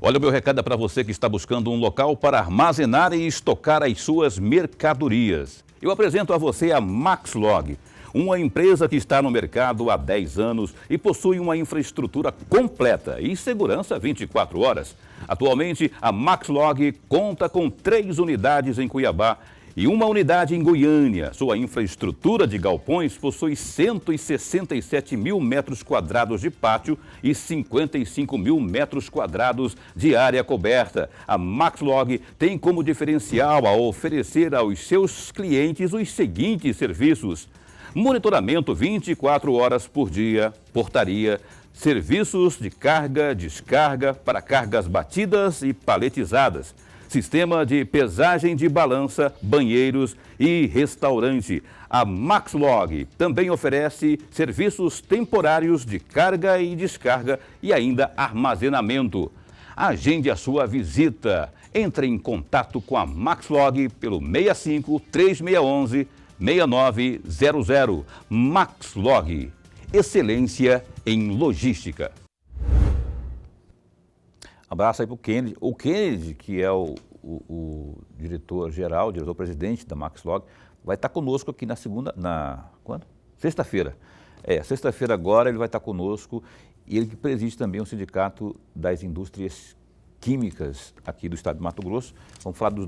Olha, o meu recado é para você que está buscando um local para armazenar e estocar as suas mercadorias. Eu apresento a você a Maxlog, uma empresa que está no mercado há 10 anos e possui uma infraestrutura completa e segurança 24 horas. Atualmente, a Maxlog conta com 3 unidades em Cuiabá e uma unidade em Goiânia. Sua infraestrutura de galpões possui 167 mil metros quadrados de pátio e 55 mil metros quadrados de área coberta. A Maxlog tem como diferencial a oferecer aos seus clientes os seguintes serviços: monitoramento 24 horas por dia, portaria, serviços de carga, descarga para cargas batidas e paletizadas, sistema de pesagem de balança, banheiros e restaurante. A Maxlog também oferece serviços temporários de carga e descarga e ainda armazenamento. Agende a sua visita. Entre em contato com a Maxlog pelo 65 3611 6900. Maxlog, excelência em logística. Abraço aí para o Kennedy. O Kennedy, que é o diretor-geral, diretor-presidente da Maxlog, vai estar conosco aqui quando? Sexta-feira. Sexta-feira agora ele vai estar conosco e ele que preside também o Sindicato das Indústrias Químicas aqui do estado de Mato Grosso. Vamos falar dos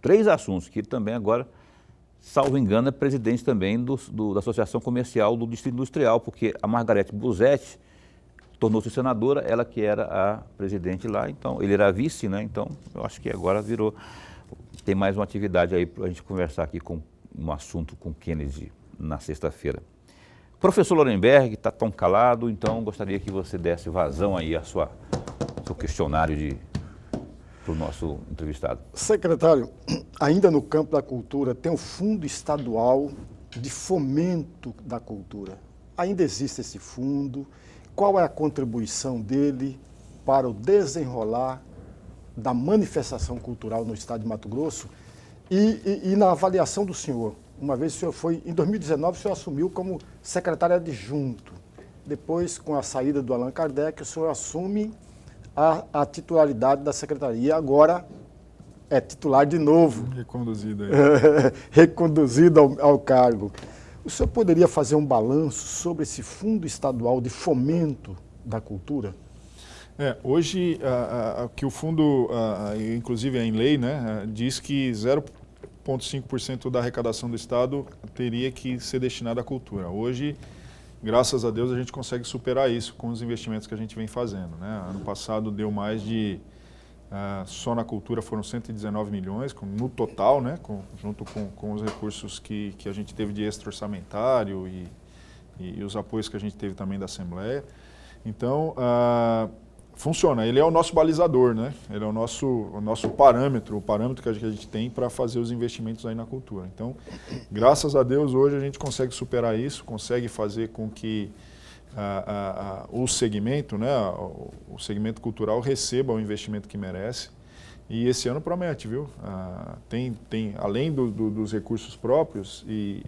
3 assuntos, que ele também agora, salvo engano, é presidente também da Associação Comercial do Distrito Industrial, porque a Margarete Busetti tornou-se senadora, ela que era a presidente lá, então ele era vice, né? Então eu acho que agora tem mais uma atividade aí para a gente conversar aqui com um assunto com o Kennedy na sexta-feira. Professor Lorenberg está tão calado, então gostaria que você desse vazão aí ao seu questionário para o nosso entrevistado. Secretário, ainda no campo da cultura, tem o Fundo Estadual de Fomento da Cultura. Ainda existe esse fundo? Qual é a contribuição dele para o desenrolar da manifestação cultural no estado de Mato Grosso? E na avaliação do senhor, uma vez o senhor foi, em 2019, o senhor assumiu como secretário adjunto. Depois, com a saída do Allan Kardec, o senhor assume a titularidade da secretaria. Agora é titular de novo. Reconduzido aí. Reconduzido ao cargo. O senhor poderia fazer um balanço sobre esse Fundo Estadual de Fomento da Cultura? Hoje, que o fundo, inclusive é em lei, né, diz que 0,5% da arrecadação do Estado teria que ser destinada à cultura. Hoje, graças a Deus, a gente consegue superar isso com os investimentos que a gente vem fazendo, né? Ano passado deu mais de, só na cultura foram 119 milhões, no total, né, junto com os recursos que a gente teve de extra-orçamentário e os apoios que a gente teve também da Assembleia. Então, funciona, ele é o nosso balizador, né? Ele é o nosso parâmetro, o parâmetro que a gente tem para fazer os investimentos aí na cultura. Então, graças a Deus, hoje a gente consegue superar isso, consegue fazer com que o segmento, né, o segmento cultural receba o investimento que merece. E esse ano promete, viu? Além dos recursos próprios, e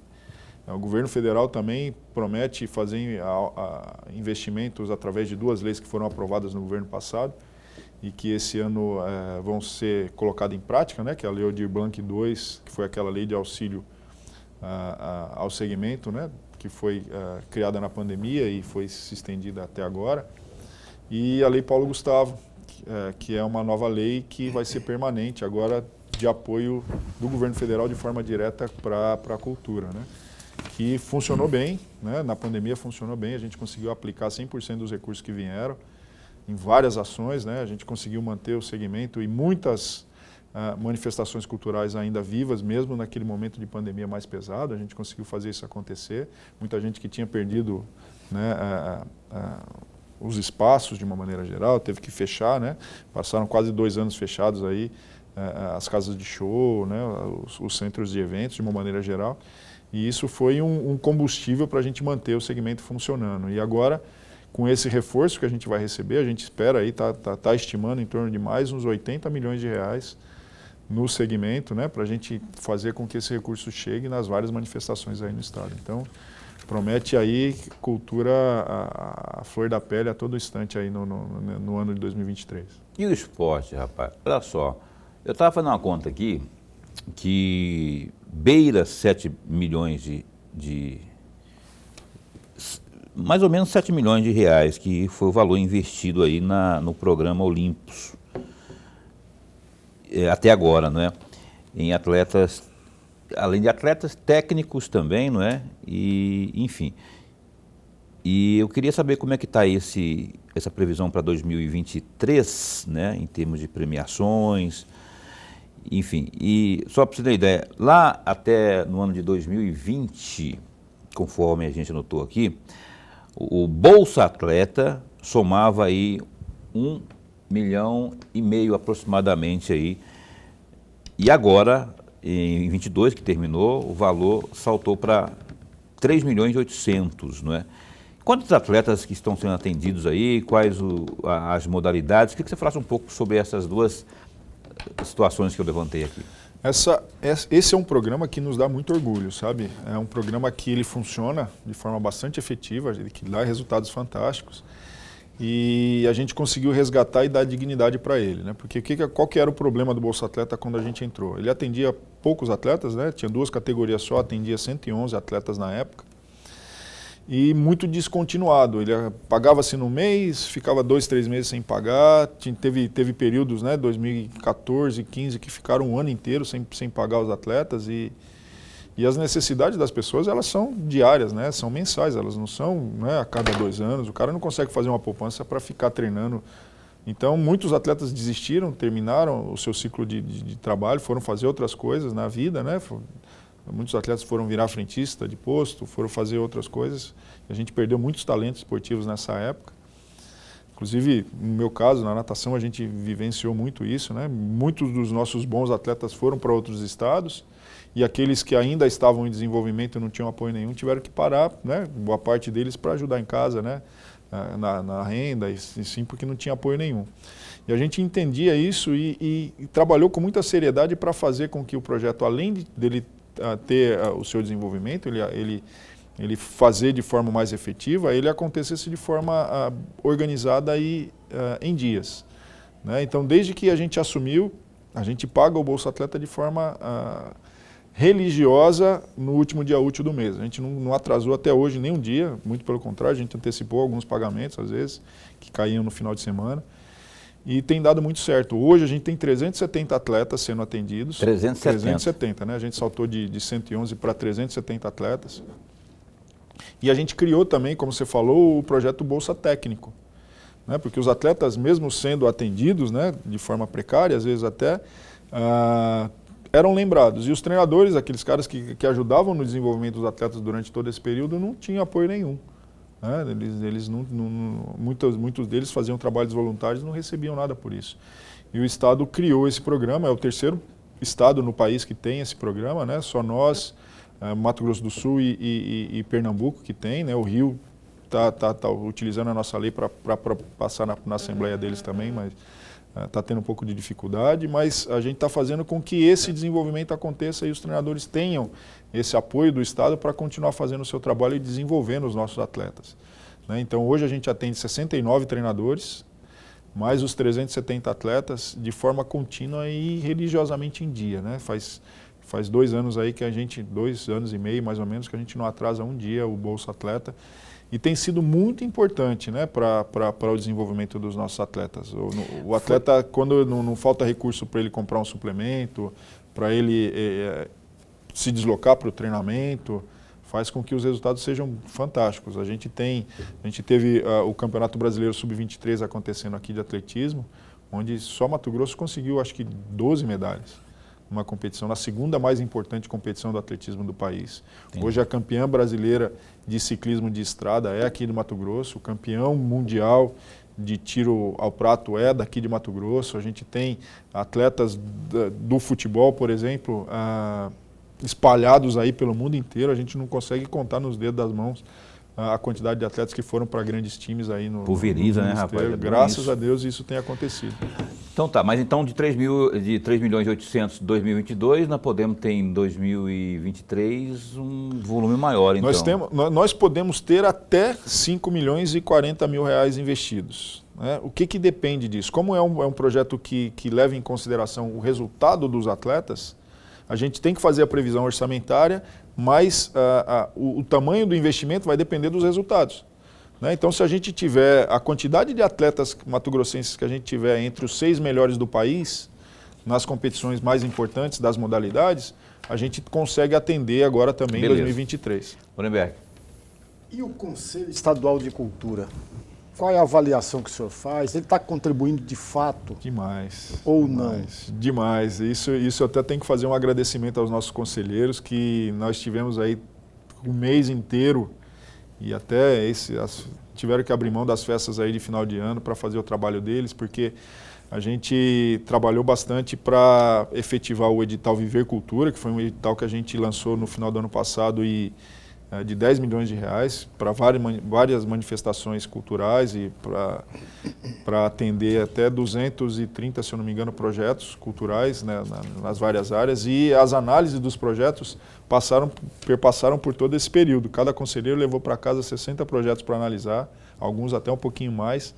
o governo federal também promete fazer investimentos através de 2 leis que foram aprovadas no governo passado e que esse ano vão ser colocadas em prática, né? Que é a Lei Aldir Blanc II, que foi aquela lei de auxílio ao segmento, né? Que foi criada na pandemia e foi se estendida até agora. E a Lei Paulo Gustavo, que é uma nova lei que vai ser permanente agora de apoio do governo federal de forma direta para a cultura, né? Que funcionou bem, né? Na pandemia funcionou bem, a gente conseguiu aplicar 100% dos recursos que vieram em várias ações, né? A gente conseguiu manter o segmento e muitas manifestações culturais ainda vivas, mesmo naquele momento de pandemia mais pesado, a gente conseguiu fazer isso acontecer. Muita gente que tinha perdido, né, os espaços de uma maneira geral, teve que fechar, né? Passaram quase 2 anos fechados aí, as casas de show, né? Os centros de eventos de uma maneira geral. E isso foi um combustível para a gente manter o segmento funcionando. E agora, com esse reforço que a gente vai receber, a gente espera aí, tá estimando em torno de mais uns 80 milhões de reais no segmento, né, para a gente fazer com que esse recurso chegue nas várias manifestações aí no estado. Então, promete aí cultura a flor da pele a todo instante aí no ano de 2023. E o esporte, rapaz? Olha só, eu estava fazendo uma conta aqui que beira 7 milhões mais ou menos 7 milhões de reais, que foi o valor investido aí no programa Olympus, até agora, não é? Em atletas, além de atletas técnicos também, não é? E, enfim, e eu queria saber como é que está essa previsão para 2023, né, em termos de premiações. Enfim, e só para você ter uma ideia, lá até no ano de 2020, conforme a gente anotou aqui, o Bolsa Atleta somava aí 1,5 milhão aproximadamente aí. E agora, em 22, que terminou, o valor saltou para 3.800.000, não é? Quantos atletas que estão sendo atendidos aí, quais as modalidades? Queria que você falasse um pouco sobre essas duas situações que eu levantei aqui. Esse é um programa que nos dá muito orgulho, sabe? É um programa que ele funciona de forma bastante efetiva, que dá resultados fantásticos. E a gente conseguiu resgatar e dar dignidade para ele, né? Porque qual que era o problema do Bolsa Atleta quando a gente entrou? Ele atendia poucos atletas, né? Tinha 2 categorias só, atendia 111 atletas na época. E muito descontinuado, ele pagava-se no mês, ficava 2, 3 meses sem pagar, teve períodos, né, 2014, 15, que ficaram um ano inteiro sem pagar os atletas e as necessidades das pessoas, elas são diárias, né, são mensais, elas não são, né, a cada 2 anos, o cara não consegue fazer uma poupança para ficar treinando. Então, muitos atletas desistiram, terminaram o seu ciclo de trabalho, foram fazer outras coisas na vida, né, muitos atletas foram virar frentista de posto, foram fazer outras coisas. A gente perdeu muitos talentos esportivos nessa época. Inclusive, no meu caso, na natação, a gente vivenciou muito isso, né? Muitos dos nossos bons atletas foram para outros estados e aqueles que ainda estavam em desenvolvimento e não tinham apoio nenhum tiveram que parar, né? Boa parte deles para ajudar em casa, né? Na renda, e sim porque não tinha apoio nenhum. E a gente entendia isso e trabalhou com muita seriedade para fazer com que o projeto, além dele ter o seu desenvolvimento, ele fazer de forma mais efetiva, ele acontecesse de forma organizada e em dias. Né? Então, desde que a gente assumiu, a gente paga o Bolsa Atleta de forma religiosa no último dia útil do mês. A gente não atrasou até hoje nenhum dia, muito pelo contrário, a gente antecipou alguns pagamentos, às vezes, que caíam no final de semana. E tem dado muito certo. Hoje a gente tem 370 atletas sendo atendidos. 370, né? A gente saltou de 111 para 370 atletas. E a gente criou também, como você falou, o projeto Bolsa Técnico. Né? Porque os atletas, mesmo sendo atendidos, né, de forma precária, às vezes até, eram lembrados. E os treinadores, aqueles caras que ajudavam no desenvolvimento dos atletas durante todo esse período, não tinham apoio nenhum. Eles muitos deles faziam trabalhos voluntários e não recebiam nada por isso. E o Estado criou esse programa, é o terceiro Estado no país que tem esse programa, né? Só nós, Mato Grosso do Sul e Pernambuco que tem, né? O Rio está utilizando a nossa lei para passar na Assembleia deles também, mas está tendo um pouco de dificuldade, mas a gente está fazendo com que esse desenvolvimento aconteça e os treinadores tenham esse apoio do Estado para continuar fazendo o seu trabalho e desenvolvendo os nossos atletas. Né? Então, hoje a gente atende 69 treinadores, mais os 370 atletas, de forma contínua e religiosamente em dia. Né? Faz 2 anos aí que a gente, 2 anos e meio mais ou menos, que a gente não atrasa um dia o Bolsa Atleta. E tem sido muito importante, né, para o desenvolvimento dos nossos atletas. O atleta, quando não falta recurso para ele comprar um suplemento, para ele se deslocar para o treinamento, faz com que os resultados sejam fantásticos. A gente teve o Campeonato Brasileiro Sub-23 acontecendo aqui de atletismo, onde só Mato Grosso conseguiu, acho que, 12 medalhas. Uma competição, na segunda mais importante competição do atletismo do país. Sim. Hoje a campeã brasileira de ciclismo de estrada é aqui do Mato Grosso, o campeão mundial de tiro ao prato é daqui de Mato Grosso. A gente tem atletas do futebol, por exemplo, espalhados aí pelo mundo inteiro. A gente não consegue contar nos dedos das mãos a quantidade de atletas que foram para grandes times aí no Pulveriza, né, rapaz? Graças a Deus isso tem acontecido. Então tá, mas então de 3 milhões e 800 em 2022, nós podemos ter em 2023 um volume maior, então. Nós podemos ter até 5 milhões e 40 mil reais investidos. Né? O que depende disso? Como é um projeto que leva em consideração o resultado dos atletas, a gente tem que fazer a previsão orçamentária, mas o tamanho do investimento vai depender dos resultados. Né? Então, se a gente tiver a quantidade de atletas mato-grossenses que a gente tiver entre os 6 melhores do país, nas competições mais importantes das modalidades, a gente consegue atender agora também em 2023. Orenberg. E o Conselho Estadual de Cultura? Qual é a avaliação que o senhor faz? Ele está contribuindo de fato? Demais. Ou demais, não? Demais. Isso até tem que fazer um agradecimento aos nossos conselheiros, que nós tivemos aí um mês inteiro e até tiveram que abrir mão das festas aí de final de ano para fazer o trabalho deles, porque a gente trabalhou bastante para efetivar o edital Viver Cultura, que foi um edital que a gente lançou no final do ano passado de 10 milhões de reais para várias manifestações culturais e para atender até 230, se eu não me engano, projetos culturais, né, nas várias áreas. E as análises dos projetos perpassaram por todo esse período. Cada conselheiro levou para casa 60 projetos para analisar, alguns até um pouquinho mais,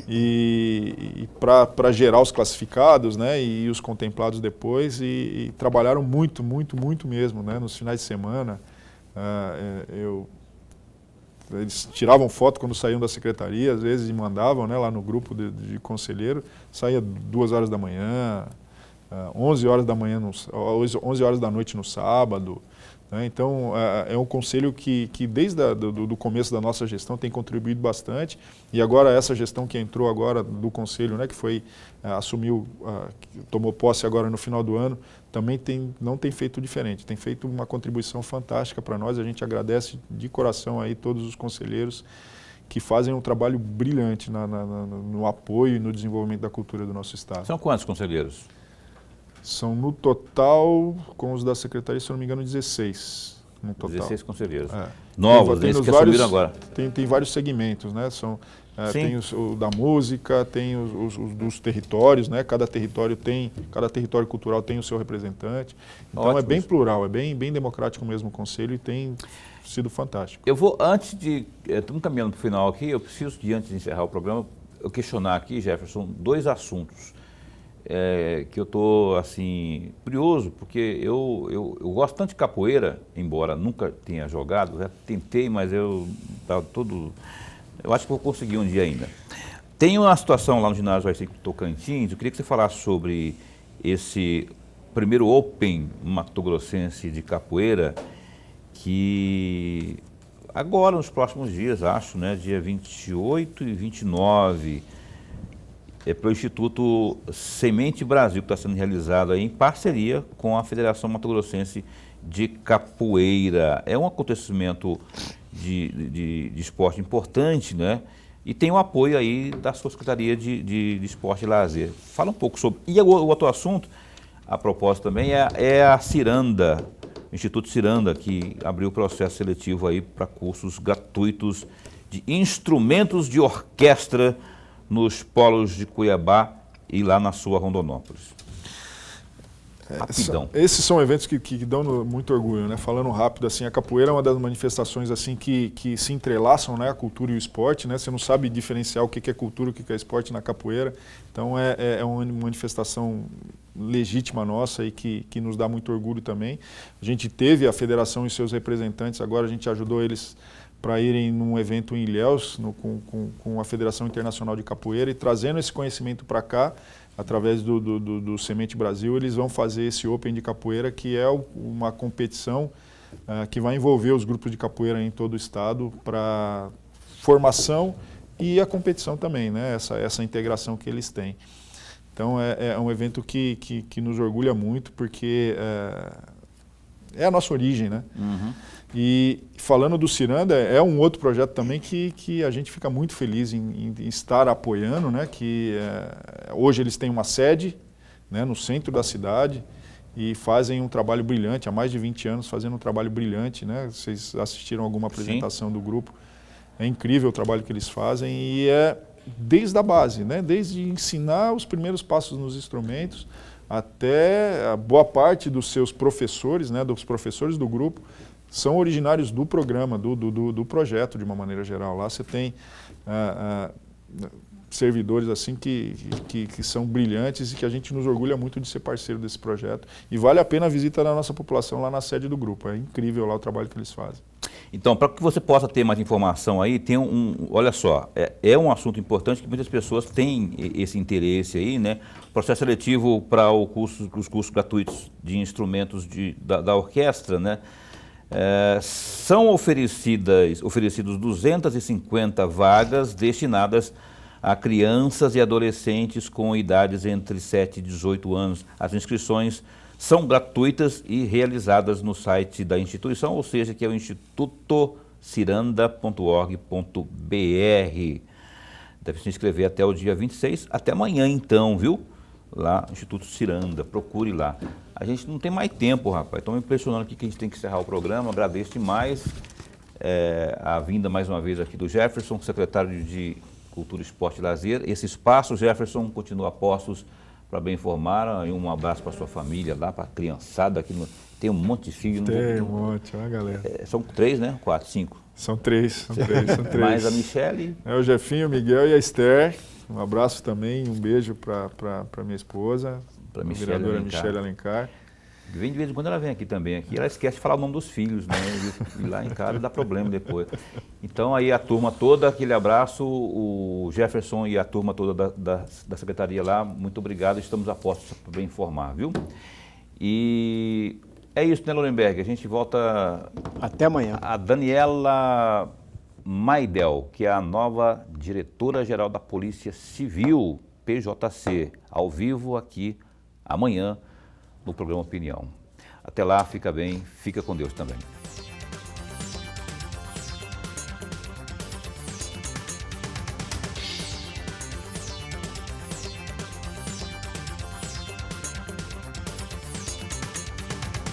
e para gerar os classificados, né, e os contemplados depois, e trabalharam muito, muito, muito mesmo, né, nos finais de semana. Eles tiravam foto quando saíam da secretaria, às vezes, e mandavam, né, lá no grupo de conselheiro. Saía 2 horas da manhã, 11 horas da manhã, 11 horas da noite no sábado. né? Então, é um conselho que desde do começo da nossa gestão tem contribuído bastante, e agora essa gestão que entrou agora do conselho, né, que foi, tomou posse agora no final do ano, também não tem feito diferente, tem feito uma contribuição fantástica para nós. A gente agradece de coração aí todos os conselheiros que fazem um trabalho brilhante no apoio e no desenvolvimento da cultura do nosso estado. São quantos conselheiros? São no total, com os da secretaria, se não me engano, 16 no total. 16 conselheiros. É. Novos, esses que assumiram agora. Tem vários segmentos, né? Tem o da música, tem os dos territórios, né? Cada território cultural tem o seu representante. Então ótimo. É bem plural, é bem democrático mesmo o conselho, e tem sido fantástico. Eu vou, estamos caminhando para o final aqui, eu preciso, antes de encerrar o programa, eu questionar aqui, Jefferson, 2 assuntos que eu estou, assim, curioso, porque eu gosto tanto de capoeira, embora nunca tenha jogado, já tentei, mas eu acho que vou conseguir um dia ainda. Tem uma situação lá no ginásio Tocantins, eu queria que você falasse sobre esse primeiro Open Mato-Grossense de capoeira, que agora, nos próximos dias, acho, né, dia 28 e 29, pelo Instituto Semente Brasil, que está sendo realizado aí em parceria com a Federação Mato-Grossense de Capoeira. É um acontecimento de esporte importante, né? E tem o apoio aí da sua Secretaria de Esporte e Lazer. Fala um pouco sobre... E o outro assunto, a propósito também, é a Ciranda, o Instituto Ciranda, que abriu o processo seletivo aí para cursos gratuitos de instrumentos de orquestra nos polos de Cuiabá e lá na sua Rondonópolis. Rapidão. Esses são eventos que dão muito orgulho, né? Falando rápido, assim, a capoeira é uma das manifestações assim que se entrelaçam, né? A cultura e o esporte, né? Você não sabe diferenciar o que é cultura, o que é esporte na capoeira. Então é uma manifestação legítima nossa e que nos dá muito orgulho também. A gente teve a federação e seus representantes, agora a gente ajudou eles para irem num evento em Ilhéus, com a Federação Internacional de Capoeira, e trazendo esse conhecimento para cá, através do Semente Brasil, eles vão fazer esse Open de capoeira, que é uma competição que vai envolver os grupos de capoeira em todo o estado para formação e a competição também, né? Essa integração que eles têm. Então é um evento que nos orgulha muito, porque é a nossa origem, né? Uhum. E falando do Ciranda, é um outro projeto também que a gente fica muito feliz em estar apoiando, né? Que hoje eles têm uma sede, né, no centro da cidade, e fazem um trabalho brilhante, há mais de 20 anos fazendo um trabalho brilhante, né? Vocês assistiram alguma apresentação Sim. do grupo, é incrível o trabalho que eles fazem, e é desde a base, né? Desde ensinar os primeiros passos nos instrumentos, até a boa parte dos seus professores, né, dos professores do grupo, são originários do programa, do projeto, de uma maneira geral. Lá você tem servidores assim que são brilhantes e que a gente nos orgulha muito de ser parceiro desse projeto. E vale a pena a visita da nossa população lá na sede do grupo. É incrível lá o trabalho que eles fazem. Então, para que você possa ter mais informação aí, olha só, é um assunto importante que muitas pessoas têm esse interesse aí, né? O processo seletivo para os cursos gratuitos de instrumentos da orquestra, né? São oferecidos 250 vagas destinadas a crianças e adolescentes com idades entre 7 e 18 anos. As inscrições são gratuitas e realizadas no site da instituição, ou seja, que é o institutociranda.org.br. Deve se inscrever até o dia 26, até amanhã então, viu? Lá, Instituto Ciranda, procure lá. A gente não tem mais tempo, rapaz. Estou me impressionando aqui que a gente tem que encerrar o programa. Agradeço demais a vinda mais uma vez aqui do Jefferson, secretário de Cultura, Esporte e Lazer. Esse espaço, Jefferson, continua a postos para bem informar. Um abraço para a sua família lá, para a criançada. Tem um monte de filhos. Tem um monte, olha galera. São 3, né? 4, 5? São três. Mais a Michele. O Jefinho, o Miguel e a Esther. Um abraço também, um beijo para minha esposa, a vereadora Michele Alencar. De vez em quando ela vem aqui também, ela esquece de falar o nome dos filhos, né? E lá em casa dá problema depois. Então aí a turma toda, aquele abraço, o Jefferson e a turma toda da secretaria lá, muito obrigado, estamos a postos para bem informar, viu? E É isso, né, Lorenberg? A gente volta... Até amanhã. A Daniela Maidel, que é a nova diretora-geral da Polícia Civil, PJC, ao vivo aqui amanhã no programa Opinião. Até lá, fica bem, fica com Deus também.